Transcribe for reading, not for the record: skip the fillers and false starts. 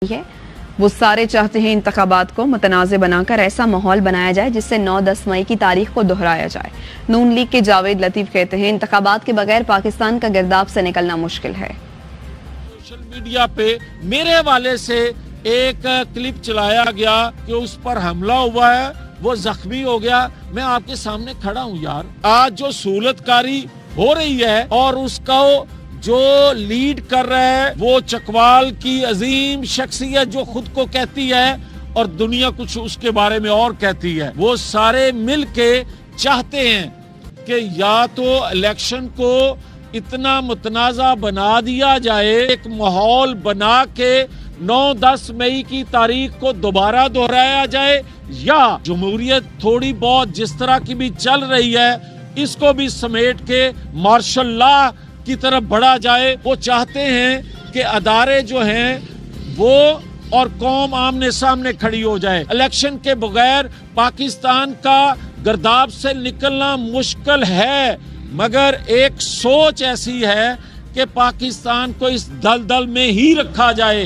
है। वो सारे चाहते हैं इंतखाबात को मुतनाज़ बनाकर ऐसा माहौल बनाया जाए जिससे 9-10 मई की तारीख को दोहराया जाए। नून लीग के जावेद लतीफ कहते हैं इंतखाबात के बगैर पाकिस्तान का गिरदाब से निकलना मुश्किल है। सोशल मीडिया पे मेरे हवाले से एक क्लिप चलाया गया कि उस पर हमला हुआ है, वो जख्मी हो गया। मैं आपके सामने खड़ा हूँ यार, आज जो सहूलतकारी हो रही है और उसका जो लीड कर रहा है वो चकवाल की अजीम शख्सियत जो खुद को कहती है और दुनिया कुछ उसके बारे में और कहती है, वो सारे मिलके चाहते हैं कि या तो इलेक्शन को इतना मुतनाज़ा बना दिया जाए, एक माहौल बना के 9-10 मई की तारीख को दोबारा दोहराया जाए, या जमहूरियत थोड़ी बहुत जिस तरह की भी चल रही है इसको भी समेट के मार्शल लॉ की तरफ बढ़ा जाए। वो चाहते हैं कि अदारे जो हैं वो और कौम आमने सामने खड़ी हो जाए। इलेक्शन के बगैर पाकिस्तान का गिरदाब से निकलना मुश्किल है, मगर एक सोच ऐसी है कि पाकिस्तान को इस दलदल में ही रखा जाए।